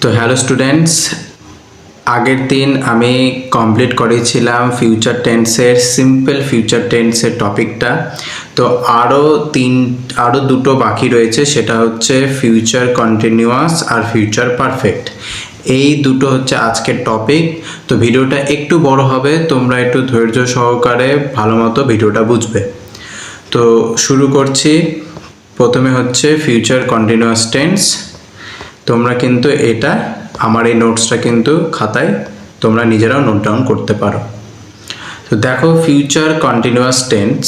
তো hello students, আগের দিন আমি কমপ্লিট করেছিলাম ফিউচার টেন্সের সিম্পল ফিউচার টেন্সের টপিকটা। তো আরও দুটো বাকি রয়েছে, সেটা হচ্ছে ফিউচার কন্টিনিউয়াস আর ফিউচার পারফেক্ট। এই দুটো হচ্ছে আজকের টপিক। তো ভিডিওটা একটু বড় হবে, তোমরা একটু ধৈর্য সহকারে ভালো মতো ভিডিওটা বুঝবে। তো শুরু করছি। প্রথমে হচ্ছে ফিউচার কন্টিনিউয়াস টেন্স। তোমরা কিন্তু এটা আমার এই নোটসটা কিন্তু খাতায় তোমরা নিজেরাও নোট ডাউন করতে পারো। তো দেখো, ফিউচার কন্টিনিউয়াস টেন্স,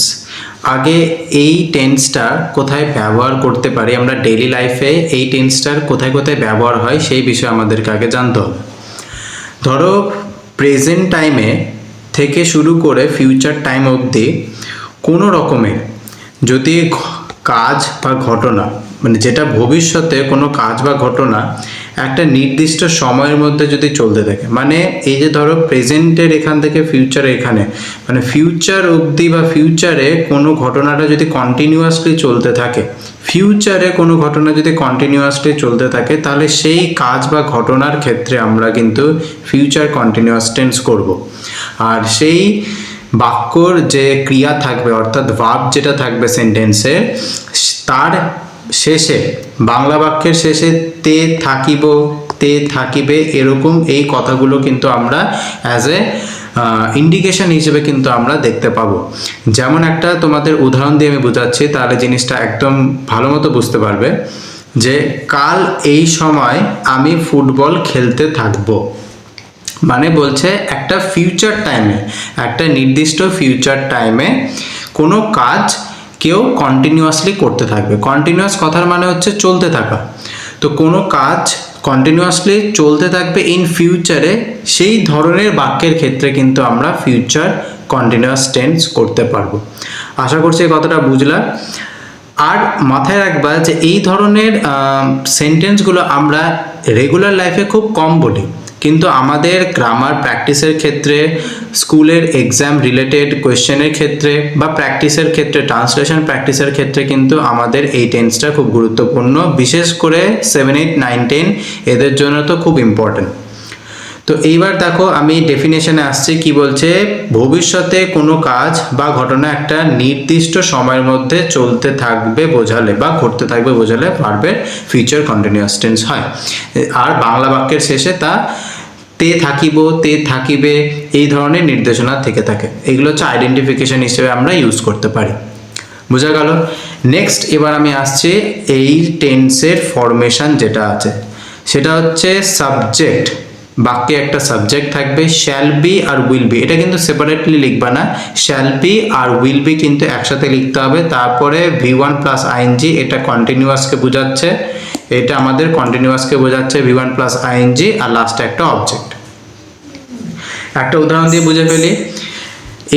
আগে এই টেন্সটা কোথায় ব্যবহার করতে পারি আমরা ডেইলি লাইফে, এই টেন্সটার কোথায় কোথায় ব্যবহার হয় সেই বিষয়ে আমাদেরকে আগে জানতে হবে। ধরো, প্রেজেন্ট টাইমে থেকে শুরু করে ফিউচার টাইম অবধি কোনো রকমের যদি কাজ বা ঘটনা, মানে যেটা ভবিষ্যতে কোনো কাজ বা ঘটনা একটা নির্দিষ্ট সময়ের মধ্যে যদি চলতে থাকে, মানে এই যে ধরো প্রেজেন্টের এখান থেকে ফিউচারে এখানে, মানে ফিউচার অবধি বা ফিউচারে কোনো ঘটনাটা যদি কন্টিনিউয়াসলি চলতে থাকে, ফিউচারে কোনো ঘটনা যদি কন্টিনিউয়াসলি চলতে থাকে, তাহলে সেই কাজ বা ঘটনার ক্ষেত্রে আমরা কিন্তু ফিউচার কন্টিনিউয়াস টেন্স করব। আর সেই বাক্যর যে ক্রিয়া থাকবে, অর্থাৎ ভার্ব যেটা থাকবে সেন্টেন্সে, তার শেষে, বাংলা বাক্যের শেষে তে থাকিব, তে থাকিবে, এরকম এই কথাগুলো কিন্তু আমরা অ্যাজ এ ইন্ডিকেশন হিসেবে কিন্তু আমরা দেখতে পাবো। যেমন একটা তোমাদের উদাহরণ দিয়ে আমি বোঝাচ্ছি, তাহলে জিনিসটা একদম ভালো মতো বুঝতে পারবে। যে কাল এই সময় আমি ফুটবল খেলতে থাকবো, মানে বলছে একটা ফিউচার টাইমে, একটা নির্দিষ্ট ফিউচার টাইমে কোনো কাজ কেউ কন্টিনিউয়াসলি করতে থাকবে। কন্টিনিউয়াস কথার মানে হচ্ছে চলতে থাকা। তো কোনো কাজ কন্টিনিউয়াসলি চলতে থাকবে ইন ফিউচারে, সেই ধরনের বাক্যের ক্ষেত্রে কিন্তু আমরা ফিউচার কন্টিনিউয়াস টেন্স করতে পারবো। আশা করছি এই কথাটা বুঝলা। আর মাথায় রাখবা যে এই ধরনের সেন্টেন্সগুলো আমরা রেগুলার লাইফে খুব কম বলি, কিন্তু আমাদের গ্রামার প্র্যাকটিসের ক্ষেত্রে, স্কুলের এক্সাম রিলেটেড কোয়েশ্চেনের ক্ষেত্রে, বা প্র্যাকটিসের ক্ষেত্রে, ট্রান্সলেশন প্র্যাকটিসের ক্ষেত্রে কিন্তু আমাদের এই টেন্সটা খুব গুরুত্বপূর্ণ। বিশেষ করে 7, 8, 9, 10 এদের জন্য তো খুব ইম্পর্টেন্ট। তো এইবার দেখো, আমি ডেফিনেশনে আসছি। কি বলছে? ভবিষ্যতে কোনো কাজ বা ঘটনা একটা নির্দিষ্ট সময়ের মধ্যে চলতে থাকবে বোঝালে বা ঘটতে থাকবে বোঝালে ভার্বের ফিউচার কন্টিনিউয়াস টেন্স হয়। আর বাংলা বাক্যের শেষে তা তে থাকিব, তে থাকিবে, এই ধরনের নির্দেশনা থেকে থাকে। এগুলো হচ্ছে আইডেন্টিফিকেশন হিসেবে আমরা ইউজ করতে পারি। বোঝা গেল? নেক্সট এবার আমি আসছি এই টেন্সের ফরমেশন যেটা আছে, সেটা হচ্ছে সাবজেক্ট। বাক্যে একটা সাবজেক্ট থাকবে, শ্যাল বি আর উইল বি। এটা কিন্তু সেপারেটলি লিখবা না, শ্যাল বি আর উইল বি কিন্তু একসাথে লিখতে হবে। তারপরে V1 প্লাস আইএনজি, এটা কন্টিনিউয়াসকে বোঝাচ্ছে, এটা আমাদের কন্টিনিউয়াসকে বোঝাচ্ছে V1 প্লাস আইএনজি, আর লাস্টে একটা অবজেক্ট। একটা উদাহরণ দিয়ে বুঝে ফেলি।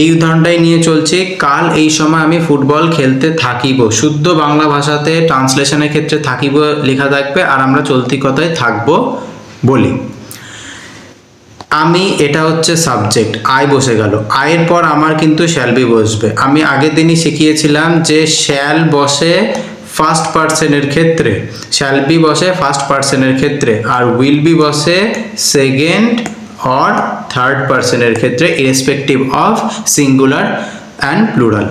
এই উদাহরণটাই নিয়ে চলছে, কাল এই সময় আমি ফুটবল খেলতে থাকিব। শুদ্ধ বাংলা ভাষাতে ট্রান্সলেশনের ক্ষেত্রে থাকিব লেখা থাকবে, আর আমরা চলতি কথায় থাকবো বলি। আমি, এটা হচ্ছে সাবজেক্ট, আই বসে গেল। আয়ের পর আমার কিন্তু শ্যাল বি বসবে। আমি আগের দিনই শিখিয়েছিলাম যে শ্যাল বসে ফার্স্ট পার্সনের ক্ষেত্রে, শ্যাল বি বসে ফার্স্ট পার্সনের ক্ষেত্রে, আর উইল বি বসে সেকেন্ড অর থার্ড পার্সনের ক্ষেত্রে, irrespective of singular and plural.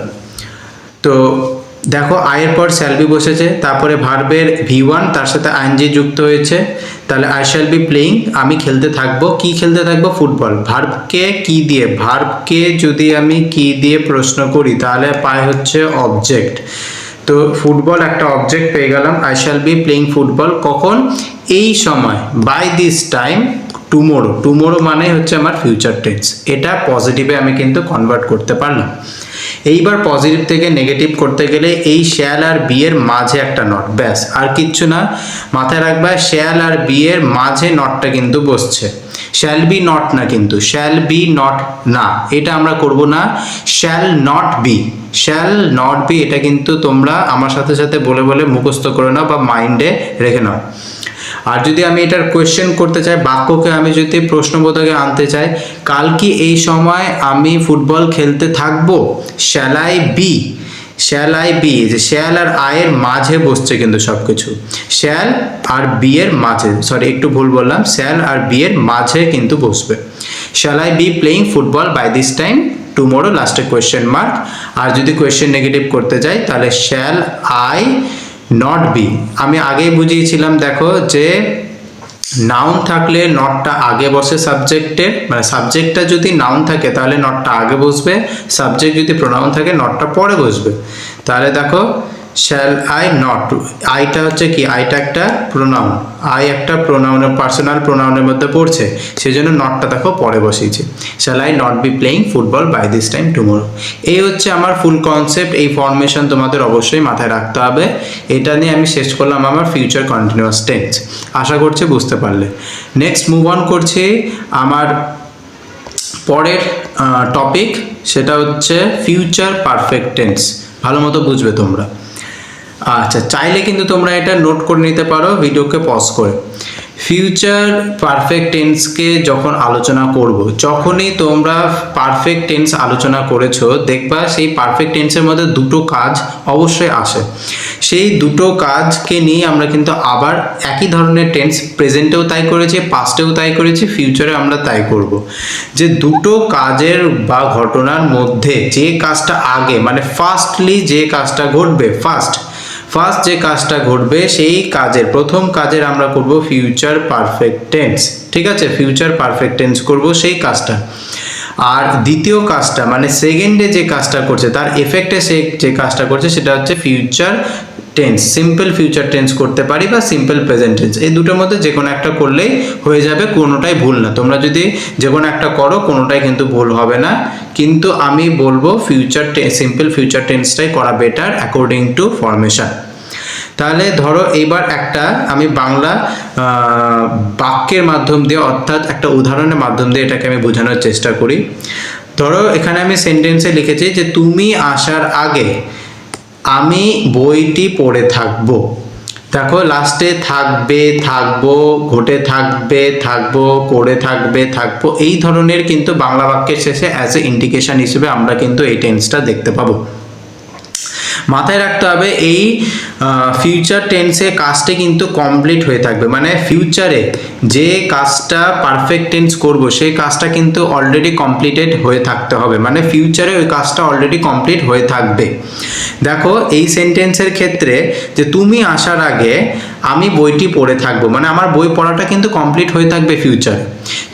তো দেখো, আয়ের পর শ্যাল বি বসেছে, তারপরে ভার্বের V1 তার সাথে আইএনজি যুক্ত হয়েছে। তাহলে আই শ্যাল বি প্লেইং, আমি খেলতে থাকবো। কি খেলতে থাকবো? ফুটবল। ভার্বকে কি দিয়ে, ভার্বকে যদি আমি কি দিয়ে প্রশ্ন করি, তাহলে পাই হচ্ছে অবজেক্ট। তো ফুটবল একটা অবজেক্ট পেয়ে গেলাম। I shall be playing football কখন? এই সময়, by this time, tomorrow. Tomorrow মানে হচ্ছে আমার ফিউচার টেন্স। এটা পজিটিভে আমি কিন্তু কনভার্ট করতে পারলাম। এইবার পজিটিভ থেকে নেগেটিভ করতে গেলে এই শ্যাল আর বি এর মাঝে একটা নট, ব্যাস, আর কিচ্ছু না। মাথায় রাখবা, শ্যাল আর বি এর মাঝে নটটা কিন্তু বসছে। শ্যাল বি নট না, কিন্তু শ্যাল বি নট না, এটা আমরা করব না। Shall not be, shall not be, এটা কিন্তু তোমরা আমার সাথে সাথে বলে বলে মুখস্থ করে নাও বা মাইন্ডে রেখে নাও। আর যদি আমি এটার কোয়েশ্চেন করতে চাই, বাক্যকে আমি যদি প্রশ্নবোধকে আনতে চাই, কাল কি এই সময় আমি ফুটবল খেলতে থাকবো? Shall I be, shall I be, যে শ্যাল আর আয়ের মাঝে বসছে কিন্তু সব কিছু, শ্যাল আর বি এর মাঝে, সরি একটু ভুল বললাম, শ্যাল আর বি এর মাঝে কিন্তু বসবে। Shall I be playing football by this time tomorrow, লাস্টে কোয়েশ্চেন মার্ক। আর যদি কোয়েশ্চেন নেগেটিভ করতে যাই তাহলে শ্যাল আই নট বি, আমি আগেই বুঝিয়েছিলাম দেখো যে নাউন থাকলে নটটা আগে বসে সাবজেক্টের, মানে সাবজেক্টটা যদি নাউন থাকে তাহলে নটটা আগে বসবে, সাবজেক্ট যদি প্রোনাউন থাকে নটটা পরে বসবে। তাহলে দেখো শ্যাল আই নট, আইটা হচ্ছে কি, আইটা একটা প্রোনাউন, আই একটা প্রোনাউনের পার্সোনাল প্রোনাউনের মধ্যে পড়ছে, সেই জন্য নটটা দেখো পরে বসিয়েছে। Shall I not be playing football by this time tomorrow. এই হচ্ছে আমার ফুল কনসেপ্ট, এই ফরমেশন তোমাদের অবশ্যই মাথায় রাখতে হবে। এটা নিয়ে আমি শেষ করলাম আমার ফিউচার কন্টিনিউয়াস টেন্স, আশা করছি বুঝতে পারলে। নেক্সট মুভ অন করছি আমার পরের টপিক, সেটা হচ্ছে ফিউচার পারফেক্ট টেন্স। ভালো মতো বুঝবে তোমরা। আচ্ছা, চাইলে কিন্তু তোমরা এটা নোট করে নিতে পারো ভিডিওকে পজ করে। ফিউচার পারফেক্ট টেন্সকে যখন আলোচনা করব, যখনই তোমরা পারফেক্ট টেন্স আলোচনা করেছো দেখবা সেই পারফেক্ট টেন্সের মধ্যে দুটো কাজ অবশ্যই আসে। সেই দুটো কাজকে নিয়ে আমরা কিন্তু আবার একই ধরনের টেন্স, প্রেজেন্টেও তাই করেছি, পাস্টেও তাই করেছি, ফিউচারে আমরা তাই করব। যে দুটো কাজের বা ঘটনার মধ্যে যে কাজটা আগে, মানে ফার্স্টলি যে কাজটা ঘটবে, ফার্স্ট যে কাজটা ঘটবে সেই কাজের প্রথম কাজের আমরা করব ফিউচার পারফেক্ট টেন্স। ঠিক আছে, ফিউচার পারফেক্ট টেন্স করব সেই কাজটা। আর দ্বিতীয় কাজটা মানে সেকেন্ডে যে কাজটা করছে তার এফেক্টে সে যে কাজটা করছে সেটা হচ্ছে future tense. Simple future tense করতে পারি বা সিম্পল প্রেজেন্ট টেন্স, এই দুটোর মধ্যে যে কোনো একটা করলেই হয়ে যাবে, কোনোটাই ভুল না। তোমরা যদি যে কোনো একটা করো কোনোটাই কিন্তু ভুল হবে না, কিন্তু আমি বলবো সিম্পল ফিউচার টেন্সটাই করা বেটার অ্যাকর্ডিং টু ফরমেশন। তাহলে ধরো এইবার একটা আমি বাংলা বাক্যের মাধ্যম দিয়ে, অর্থাৎ একটা উদাহরণের মাধ্যম দিয়ে এটাকে আমি বোঝানোর চেষ্টা করি। ধরো এখানে আমি সেন্টেন্সে লিখেছি যে তুমি আসার আগে আমি বইটি পড়ে থাকবো। দেখো লাস্টে থাকবে, থাকবো, ঘটে থাকবে, থাকবো, করে থাকবে, থাকবো, এই ধরনের কিন্তু বাংলা বাক্যের শেষে অ্যাজ এ ইন্ডিকেশন হিসেবে আমরা কিন্তু এই টেন্সটা দেখতে পাবো। মাথায় রাখতে হবে এই ফিউচার টেন্সে কাজটি কিন্তু কমপ্লিট হয়ে থাকবে, মানে ফিউচারে যে কাজটা পারফেক্ট টেন্স করব সেই কাজটা কিন্তু অলরেডি কমপ্লিটেড হয়ে থাকতে হবে, মানে ফিউচারে ওই কাজটা অলরেডি কমপ্লিট হয়ে থাকবে। দেখো এই সেন্টেন্সের ক্ষেত্রে যে তুমি আসার আগে আমি বইটি পড়ে থাকবো, মানে আমার বই পড়াটা কিন্তু কমপ্লিট হয়ে থাকবে ফিউচারে।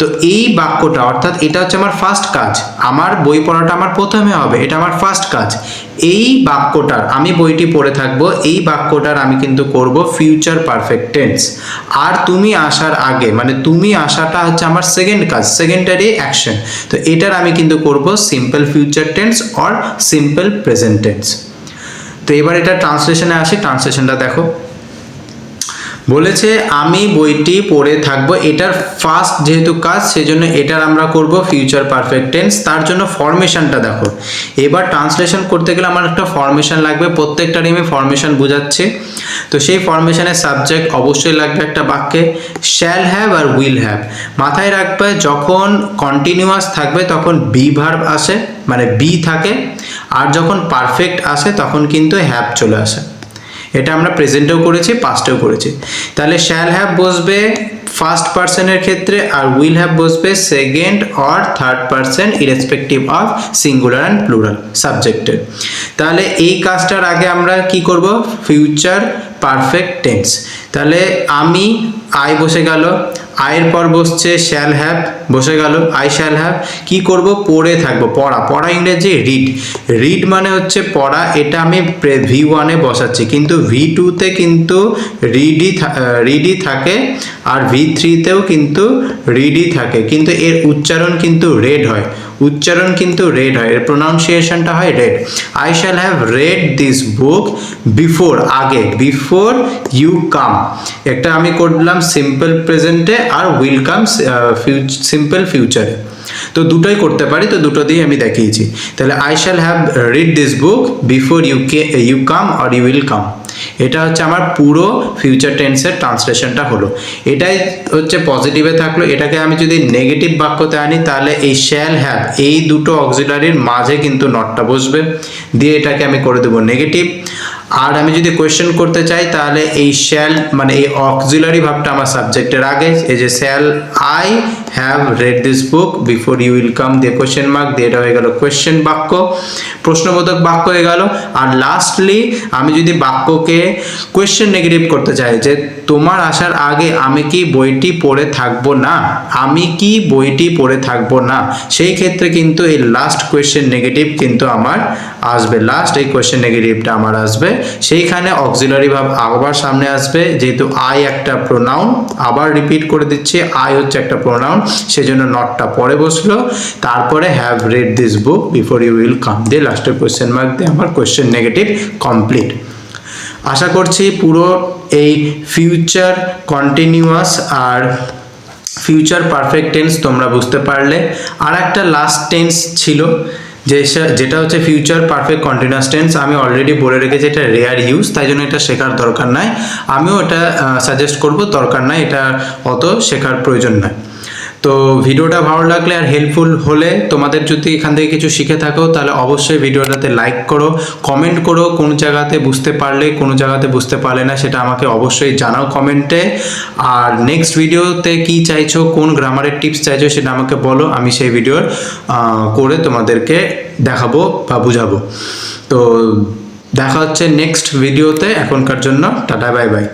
তো এই বাক্যটা, অর্থাৎ এটা হচ্ছে আমার ফার্স্ট কাজ, আমার বই পড়াটা আমার প্রথমে হবে, এটা আমার ফার্স্ট কাজ। এই বাক্যটার আমি বইটি পড়ে থাকবো, এই বাক্যটার আমি কিন্তু করব ফিউচার পারফেক্ট টেন্স। আর তুমি আসার আগে মানে তুমি আসাটা হচ্ছে আমার সেকেন্ড কাজ, সেকেন্ডারি অ্যাকশন, তো এটার আমি কিন্তু করব simple future tense or simple present tense. তো এবার এটা ট্রান্সলেশনে আসি, ট্রান্সলেশনটা দেখো। বলেছে আমি বইটি পড়ে থাকবো, এটার ফার্স্ট যেহেতু কাজ সেজন্য এটার আমরা করব ফিউচার পারফেক্ট টেন্স। তার জন্য ফরমেশনটা দেখো, এবার ট্রান্সলেশন করতে গেলে আমার একটা ফরমেশন লাগবে, প্রত্যেকটারই আমি ফরমেশন বোঝাচ্ছি। তো সেই ফরমেশনের সাবজেক্ট অবশ্যই লাগবে একটা বাক্যে, শ্যাল হ্যাভ আর উইল হ্যাভ। মাথায় রাখবে যখন কন্টিনিউয়াস থাকবে তখন বি ভার্ব আসে, মানে বি থাকে, আর যখন পারফেক্ট আসে তখন কিন্তু হ্যাভ চলে আসে। এটা আমরা প্রেজেন্টেও করেছি, পাস্টেও করেছি। তাহলে শ্যাল হ্যাভ বসবে ফার্স্ট পার্সনের ক্ষেত্রে, আর উইল হ্যাভ বসবে second or third person irrespective of singular and plural সাবজেক্টের। তাহলে এই কাজটার আগে আমরা কি করব, ফিউচার পারফেক্ট টেন্স। তাহলে আমি আই বসে গেল, আয়ের পর বসছে শ্যাল হ্যাভ, বসে গেল আই শ্যাল হ্যাভ। কি করব, পড়ে থাকবো, পড়া, পড়া ইংরেজি রিড, রিড মানে হচ্ছে পড়া, এটা আমি V1 এ বসাচ্ছি, কিন্তু V2 কিন্তু রিডই থাকে, আর V3তেও কিন্তু রিডই থাকে, কিন্তু এর উচ্চারণ কিন্তু রেড হয়, উচ্চারণ কিন্তু রেড হয়, এর প্রোনাউন্সিয়েশনটা হয় read. I shall have read this book before, আগে, বিফোর ইউ কাম, একটা আমি করলাম সিম্পল প্রেজেন্টে, আর উইল কাম সিম্পল ফিউচারে। তো দুটোই করতে পারি, তো দুটো দিয়ে আমি দেখিয়েছি। তাহলে I shall have read this book before you come or you will come, এটা হচ্ছে আমার পুরো ফিউচার টেন্সের ট্রান্সলেশনটা হলো। এটাই হচ্ছে পজিটিভে থাকলো। এটাকে আমি যদি নেগেটিভ বাক্যতে আনি তাহলে এই শ্যাল হ্যাভ এই দুটো অক্সিলারির মাঝে কিন্তু নটটা বসবে, দিয়ে এটাকে আমি করে দেবো নেগেটিভ। আর আমি যদি কোয়েশ্চেন করতে চাই তাহলে এই শ্যাল মানে এই অক্সিলারি ভাবটা আমার সাবজেক্টের আগে, এই যে shall I have read this book before you will come দিয়ে কোয়েশ্চেন মার্ক দিয়ে এটা হয়ে গেল কোয়েশ্চেন বাক্য, প্রশ্নবোধক বাক্য হয়ে গেল। আর লাস্টলি আমি যদি বাক্যকে কোয়েশ্চেন নেগেটিভ করতে চাই যে তোমার আসার আগে আমি কি বইটি পড়ে থাকবো না, আমি কি বইটি পড়ে থাকবো না, সেই ক্ষেত্রে কিন্তু এই লাস্ট কোয়েশ্চেন নেগেটিভ কিন্তু আমার আসবে, লাস্ট এই কোয়েশ্চেন নেগেটিভটা আমার আসবে। সেইখানে অক্সিলারি ভাব আবার সামনে আসবে, যেহেতু আই একটা প্রোনাউন, আবার রিপিট করে দিচ্ছি আই হচ্ছে একটা প্রোনাউন, সেজন্য নটটা পরে বসলো। তারপরে have read this book before you will come দিয়ে লাস্টের কোয়েশ্চেন মার্ক দিয়ে আমার কোয়েশ্চেন নেগেটিভ কমপ্লিট। আশা করছি পুরো এই ফিউচার কন্টিনিউয়াস আর ফিউচার পারফেক্ট টেন্স তোমরা বুঝতে পারলে। আর একটা লাস্ট টেন্স ছিল যেটা হচ্ছে ফিউচার পারফেক্ট কন্টিনিউয়াস টেন্স। আমি অলরেডি বলে রেখেছি এটা রেয়ার ইউজ, তাই জন্য এটা শেখার দরকার নাই, আমিও এটা সাজেস্ট করব, দরকার নাই, এটা অত শেখার প্রয়োজন নয়। তো ভিডিওটা ভালো লাগলে আর হেল্পফুল হলে, তোমাদের যদি এখান থেকে কিছু শিখে থাকো তাহলে অবশ্যই ভিডিওটাতে লাইক করো, কমেন্ট করো কোন জায়গাতে বুঝতে পারলে কোন জায়গাতে বুঝতে পারলে না সেটা আমাকে অবশ্যই জানাও কমেন্টে। আর নেক্সট ভিডিওতে কি চাইছো, কোন গ্রামারের টিপস চাইছো সেটা আমাকে বলো, আমি সেই ভিডিওর করে তোমাদেরকে দেখাবো বা বুঝাবো। তো দেখা হচ্ছে নেক্সট ভিডিওতে, এখনকার জন্য টাটা বাই বাই।